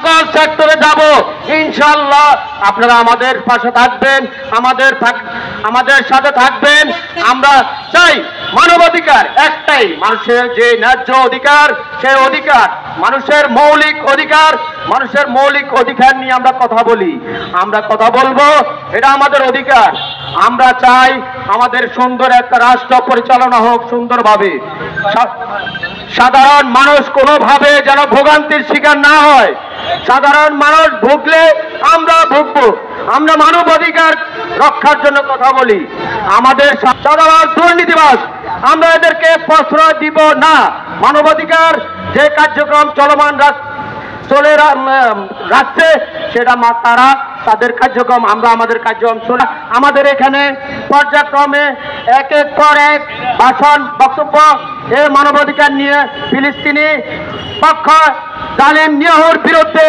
সকল সেক্টরে যাব, ইনশাআল্লাহ আপনারা আমাদের পাশে থাকবেন, আমাদের সাথে থাকবেন। আমরা চাই মানবাধিকার একটাই, মানুষের যে ন্যায্য অধিকার, সেই অধিকার মানুষের মৌলিক অধিকার, মানুষের মৌলিক অধিকার নিয়ে আমরা কথা বলি, আমরা কথা বলবো, এটা আমাদের অধিকার। আমরা চাই আমাদের সুন্দর একটা রাষ্ট্র পরিচালনা হোক সুন্দরভাবে, সাধারণ মানুষ কোনোভাবে যেন ভোগান্তির শিকার না হয়। সাধারণ মানুষ ভুগলে আমরা ভুগবো। আমরা মানবাধিকার রক্ষার জন্য কথা বলি। আমাদের সাধারণ দুর্নীতিবাজ, আমরা এদেরকে প্রশ্রয় দিব না। মানবাধিকার যে কার্যক্রম চলমান চলে রাখছে সেটা তারা তাদের কার্যক্রম, আমরা আমাদের কার্যক্রম চলে। আমাদের এখানে পর্যায়ক্রমে একের পর এক ভাষণ বক্তব্য এই মানবাধিকার নিয়ে ফিলিস্তিনি পক্ষ জালিম নিহর বিরুদ্ধে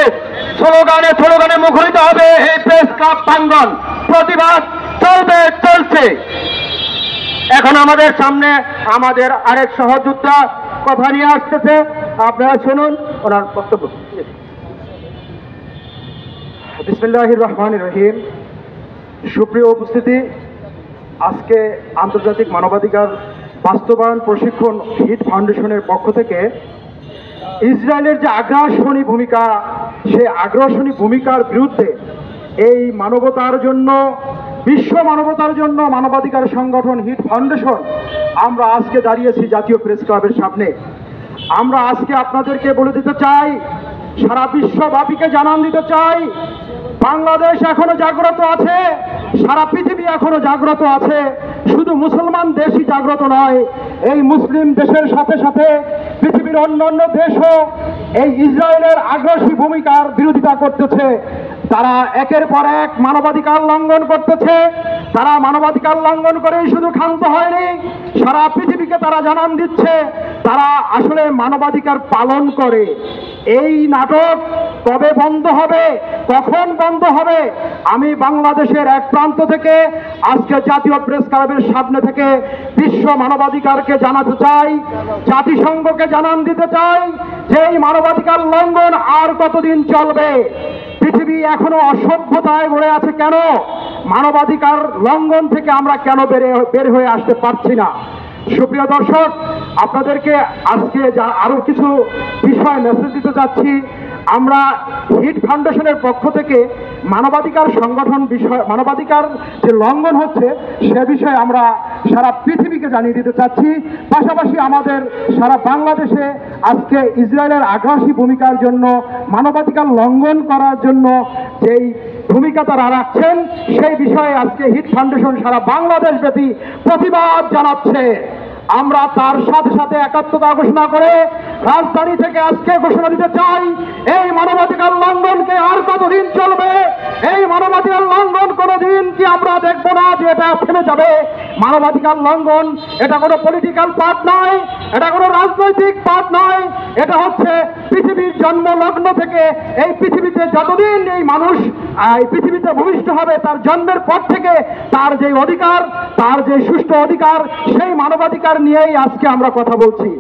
স্লোগানে মুখরিত হবে এই প্রেস ক্লাব প্রাঙ্গণ। প্রতিবাদ চলছে। এখন আমাদের সামনে আমাদের আরেক সহযোদ্ধা কথা নিয়ে আসতেছে, আপনারা শুনুন ওনার বক্তব্য। বিসমিল্লাহির রহমানির রহিম। সুপ্রিয় উপস্থিতি, আজকে আন্তর্জাতিক মানবাধিকার বাস্তবায়ন প্রশিক্ষণ হিট ফাউন্ডেশনের পক্ষ থেকে ইসরায়েলের যে আগ্রাসনী ভূমিকা, সেই আগ্রাসনী ভূমিকার বিরুদ্ধে এই মানবতার জন্য, বিশ্ব মানবতার জন্য মানবাধিকার সংগঠন হিট ফাউন্ডেশন আমরা আজকে দাঁড়িয়েছি জাতীয় প্রেস ক্লাবের সামনে। আমরা আজকে আপনাদেরকে বলে দিতে চাই, সারা বিশ্বব্যাপীকে জানান দিতে চাই, বাংলাদেশ এখনো জাগ্রত আছে, সারা পৃথিবী এখনো জাগ্রত আছে। শুধু মুসলমান দেশই জাগ্রত নয়, এই মুসলিম দেশের সাথে সাথে পৃথিবীর অন্যান্য দেশও এই ইসরায়েলের আগ্রাসী ভূমিকার বিরোধিতা করতেছে। তারা একের পর এক মানবাধিকার লঙ্ঘন করতেছে। তারা মানবাধিকার লঙ্ঘন করেই শুধু ক্ষান্ত হয়নি, সারা পৃথিবীকে তারা জানান দিচ্ছে তারা আসলে মানবাধিকার পালন করে। এই নাটক কবে বন্ধ হবে, কখন বন্ধ হবে? আমি বাংলাদেশের এক প্রান্ত থেকে আজকে জাতীয় প্রেস ক্লাবের সামনে থেকে বিশ্ব মানবাধিকারকে জানাতে চাই, জাতিসংঘকে জানান দিতে চাই যে এই মানবাধিকার লঙ্ঘন আর কতদিন চলবে? পৃথিবী এখনো অসভ্যতায় ভরে আছে কেন? মানবাধিকার লঙ্ঘন থেকে আমরা কেন বের হয়ে আসতে পারছি না? সুপ্রিয় দর্শক, আপনাদেরকে আজকে আরো কিছু বিষয় মেসেজ দিতে চাচ্ছি। আমরা হিট ফাউন্ডেশনের পক্ষ থেকে মানবাধিকার সংগঠন বিষয়, মানবাধিকার যে লঙ্ঘন হচ্ছে সে বিষয়ে আমরা সারা পৃথিবীকে জানিয়ে দিতে চাচ্ছি। পাশাপাশি আমাদের সারা বাংলাদেশে আজকে ইসরায়েলের আগ্রাসী ভূমিকার জন্য, মানবাধিকার লঙ্ঘন করার জন্য যেই ভূমিকা তারা রাখছেন সেই বিষয়ে আজকে হিট ফাউন্ডেশন সারা বাংলাদেশ ব্যাপী প্রতিবাদ জানাচ্ছে। আমরা তার সাথে সাথে একাত্মতা ঘোষণা করে রাজধানী থেকে আজকে ঘোষণা দিতে চাই, এই মানবাধিকার লঙ্ঘনকে আর কতদিন চলবে? এই মানবাধিকার লঙ্ঘন কোনোদিন কি আমরা দেখবো না যে এটা থেমে যাবে? মানবাধিকার লঙ্ঘন এটা কোনো পলিটিক্যাল পার্ট নয়, এটা কোনো রাজনৈতিক পার্ট নয়, এটা হচ্ছে পৃথিবীর জন্মলগ্ন থেকে এই পৃথিবীতে যতদিন এই মানুষ এই পৃথিবীতে ভূমিষ্ঠ হবে তার জন্মের পর থেকে তার যে অধিকার, তার যে সুষ্ঠু অধিকার, সেই মানবাধিকার নিয়েই আজকে আমরা কথা বলছি।